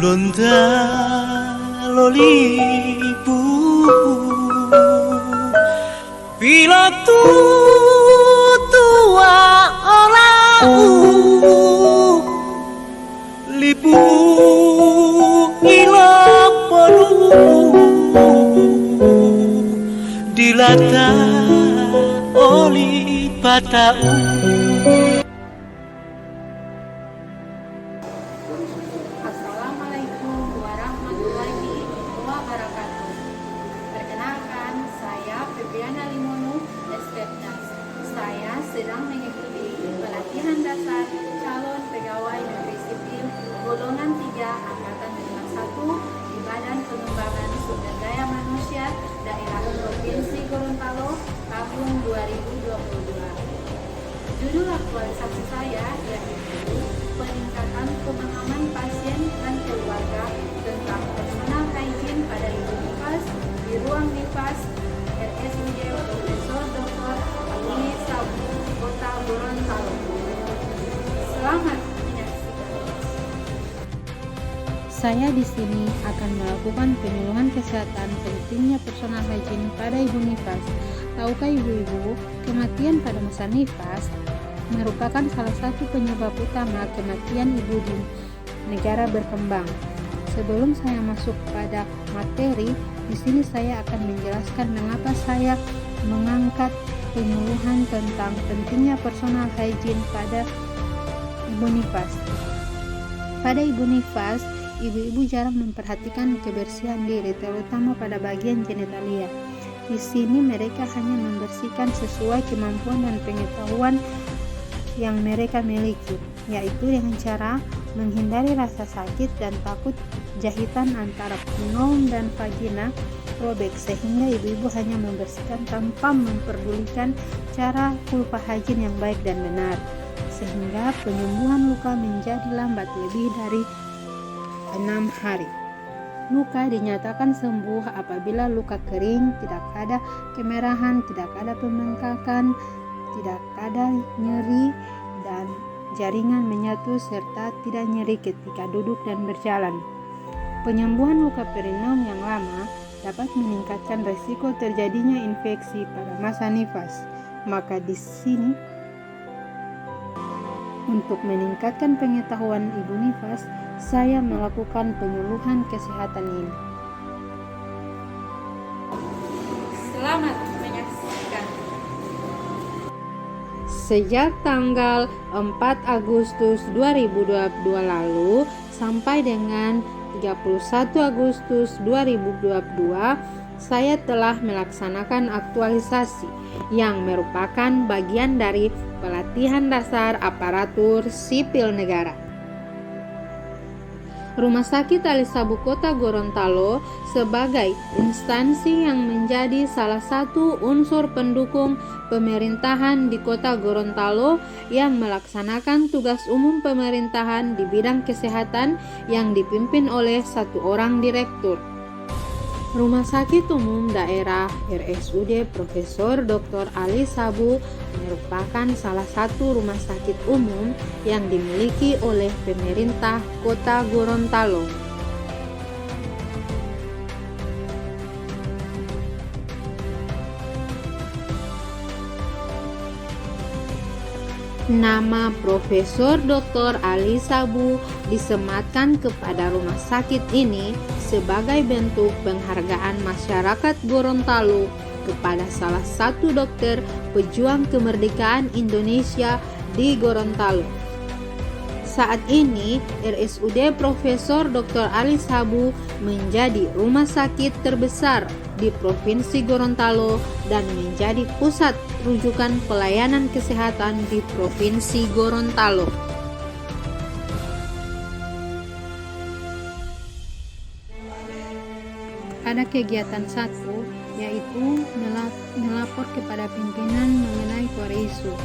Gorontalo bila tua olau lipu ilo polu dilata oli patau. Assalamualaikum warahmatullahi wabarakatuh. Perkenalkan, saya Febriana Limono, SPNAS. Saya sedang mengikuti pelatihan dasar calon pegawai negeri sipil golongan 3 angkatan 51 di Badan Pengembangan Sumber Daya Manusia Daerah Provinsi Gorontalo tahun 2022. Judul aktualisasi saya yaitu peningkatan pemahaman pasien dan keluarga tentang personal hygiene pada ibu nifas di ruang nifas RSUD Profesor Dr. Ali Sabu, Kota Gorontalo. Selamat menyaksikan. Saya di sini akan melakukan penyuluhan kesehatan pentingnya personal hygiene pada ibu nifas. Tahukah ibu-ibu, kematian pada masa nifas merupakan salah satu penyebab utama kematian ibu di negara berkembang. Sebelum saya masuk pada materi, di sini saya akan menjelaskan mengapa saya mengangkat penyuluhan tentang pentingnya personal hygiene pada ibu nifas. Pada ibu nifas, ibu-ibu jarang memperhatikan kebersihan diri, terutama pada bagian genitalia. Di sini mereka hanya membersihkan sesuai kemampuan dan pengetahuan yang mereka miliki, yaitu dengan cara menghindari rasa sakit dan takut jahitan antara penulum dan vagina robek, sehingga ibu-ibu hanya membersihkan tanpa memperdulikan cara vulva hygiene yang baik dan benar, sehingga penyembuhan luka menjadi lambat lebih dari 6 hari. Luka dinyatakan sembuh apabila luka kering, tidak ada kemerahan, tidak ada pembengkakan, tidak ada nyeri dan jaringan menyatu, serta tidak nyeri ketika duduk dan berjalan. Penyembuhan luka perineum yang lama dapat meningkatkan risiko terjadinya infeksi pada masa nifas. Maka di sini, untuk meningkatkan pengetahuan ibu nifas, saya melakukan penyuluhan kesehatan ini. Selamat menyaksikan. Sejak tanggal 4 Agustus 2022 lalu sampai dengan 31 Agustus 2022, saya telah melaksanakan aktualisasi yang merupakan bagian dari pelatihan dasar aparatur sipil negara. Rumah Sakit Ali Sabu Kota Gorontalo sebagai instansi yang menjadi salah satu unsur pendukung pemerintahan di Kota Gorontalo yang melaksanakan tugas umum pemerintahan di bidang kesehatan yang dipimpin oleh satu orang direktur. Rumah Sakit Umum Daerah RSUD Profesor Dr. Ali Sabu merupakan salah satu rumah sakit umum yang dimiliki oleh pemerintah Kota Gorontalo. Nama Profesor Dr. Ali Sabu disematkan kepada rumah sakit ini sebagai bentuk penghargaan masyarakat Gorontalo kepada salah satu dokter pejuang kemerdekaan Indonesia di Gorontalo. Saat ini, RSUD Profesor Dr. Ali Sabu menjadi rumah sakit terbesar di Provinsi Gorontalo dan menjadi pusat rujukan pelayanan kesehatan di Provinsi Gorontalo. Ada kegiatan satu, yaitu melapor kepada pimpinan mengenai Koreisu.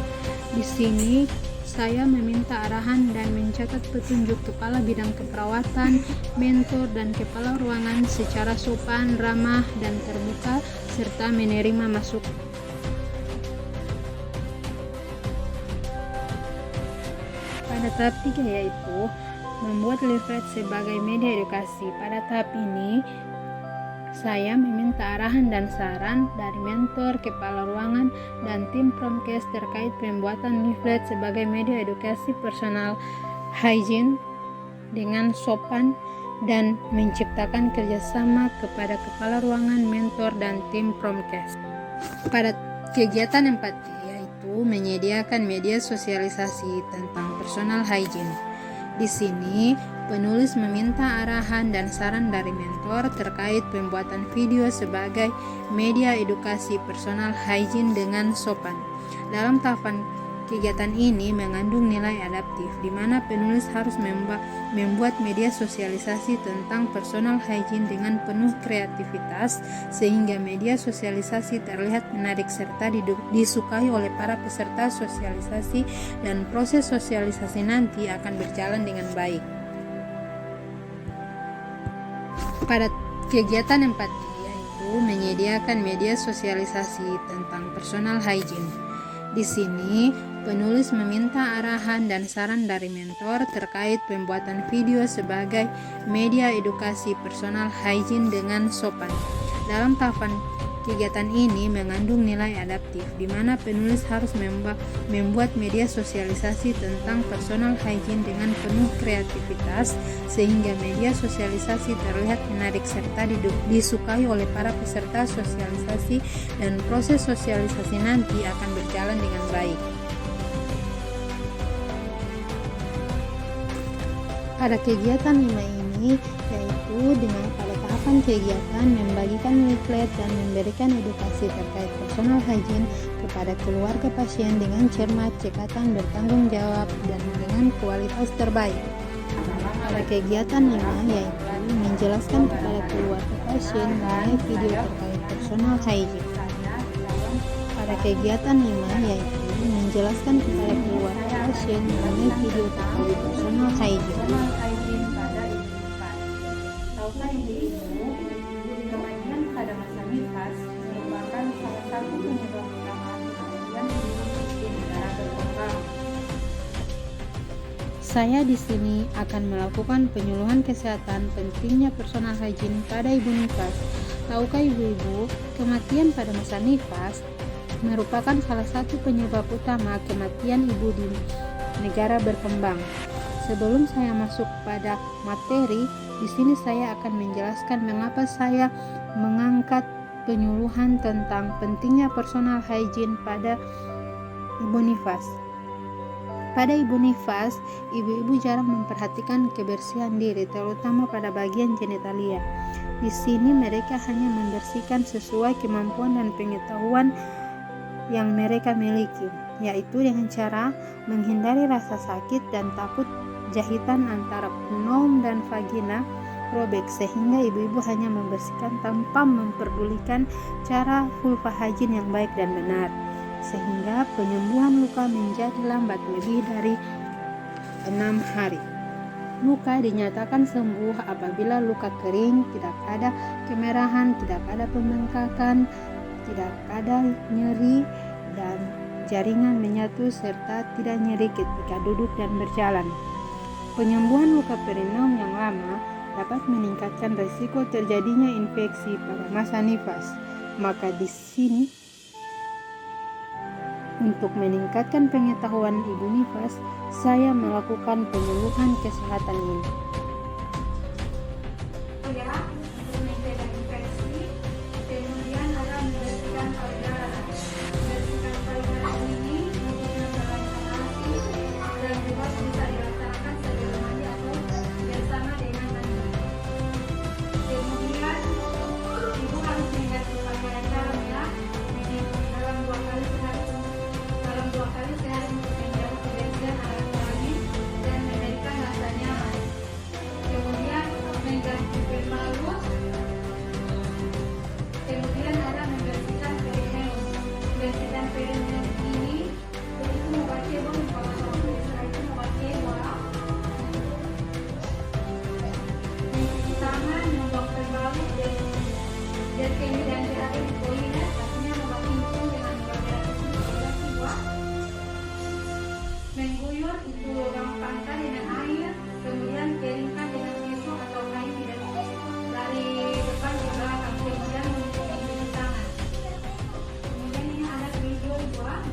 Di sini saya meminta arahan dan mencatat petunjuk kepala bidang keperawatan, mentor, dan kepala ruangan secara sopan, ramah, dan terbuka, serta menerima masukan. Pada tahap 3 yaitu membuat leaflet sebagai media edukasi. Pada tahap ini, saya meminta arahan dan saran dari mentor, kepala ruangan, dan tim Promkes terkait pembuatan leaflet sebagai media edukasi personal hygiene dengan sopan dan menciptakan kerjasama kepada kepala ruangan, mentor, dan tim Promkes. Pada kegiatan 4, yaitu menyediakan media sosialisasi tentang personal hygiene. Di sini, penulis meminta arahan dan saran dari mentor terkait pembuatan video sebagai media edukasi personal hygiene dengan sopan. Dalam tahapan kegiatan ini mengandung nilai adaptif, di mana penulis harus membuat media sosialisasi tentang personal hygiene dengan penuh kreativitas, sehingga media sosialisasi terlihat menarik serta disukai oleh para peserta sosialisasi, dan proses sosialisasi nanti akan berjalan dengan baik. Pada kegiatan 4, yaitu menyediakan media sosialisasi tentang personal hygiene. Di sini, penulis meminta arahan dan saran dari mentor terkait pembuatan video sebagai media edukasi personal hygiene dengan sopan. Dalam tahapan kegiatan ini mengandung nilai adaptif, di mana penulis harus membuat media sosialisasi tentang personal hygiene dengan penuh kreativitas, sehingga media sosialisasi terlihat menarik serta disukai oleh para peserta sosialisasi, dan proses sosialisasi nanti akan berjalan dengan baik. Pada kegiatan 5 ini, yaitu dengan pada tahapan kegiatan membagikan leaflet dan memberikan edukasi terkait personal hygiene kepada keluarga pasien dengan cermat, cekatan, bertanggung jawab, dan dengan kualitas terbaik. Pada kegiatan 5, yaitu menjelaskan kepada keluarga pasien mengenai video terkait personal hygiene. Pada kegiatan 5, yaitu menjelaskan kepada keluarga pasien mengenai video terkait personal hygiene. Tahukah ibu-ibu, kematian pada masa nifas merupakan salah satu penyebab utama kematian di negara berkembang. Saya di sini akan melakukan penyuluhan kesehatan pentingnya personal hygiene pada ibu nifas. Tahukah ibu-ibu, kematian pada masa nifas merupakan salah satu penyebab utama kematian ibu di negara berkembang. Sebelum saya masuk pada materi, di sini saya akan menjelaskan mengapa saya mengangkat penyuluhan tentang pentingnya personal hygiene pada ibu nifas. Pada ibu nifas, ibu-ibu jarang memperhatikan kebersihan diri, terutama pada bagian genitalia. Di sini mereka hanya membersihkan sesuai kemampuan dan pengetahuan yang mereka miliki, yaitu dengan cara menghindari rasa sakit dan takut jahitan antara penom dan vagina robek, sehingga ibu-ibu hanya membersihkan tanpa memperdulikan cara vulva hygiene yang baik dan benar, sehingga penyembuhan luka menjadi lambat lebih dari 6 hari. Luka dinyatakan sembuh apabila luka kering, tidak ada kemerahan, tidak ada pembengkakan, tidak ada nyeri, dan jaringan menyatu serta tidak nyeri ketika duduk dan berjalan. Penyembuhan luka perineum yang lama dapat meningkatkan risiko terjadinya infeksi pada masa nifas. Maka di sini, untuk meningkatkan pengetahuan ibu nifas, saya melakukan penyuluhan kesehatan ini. Untuk mencegah infeksi, kemudian ada membersihkan payudara. Membersihkan payudara ini menggunakan sanasi dan juga bisa dilaksanakan sebelum mandi atau bersama dengan mandi. Kemudian ibu harus mengganti pakaian dalam ya, dalam 2 kali sehari untuk menjaga kebersihan alat kelamin dan memberikan rasa nyaman. Kemudian mengganti pembalut. Kemudian ada membersihkan perineum. Membersihkan perineum ini itu memakai kalau setelah itu memakai mencuci tangan, membuang pembalut dan kemudian terakhir di toilet, artinya memakai hidung dengan kamera kecil mengguyur itu lubang pantai dengan air, kemudian dikeringkan dengan tisu atau kain tidak dari depan ke belakang, kemudian mencuci tangan. Kemudian ini ada video buat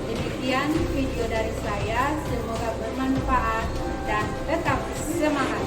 demikian video dari saya, semoga bermanfaat dan tetap semangat.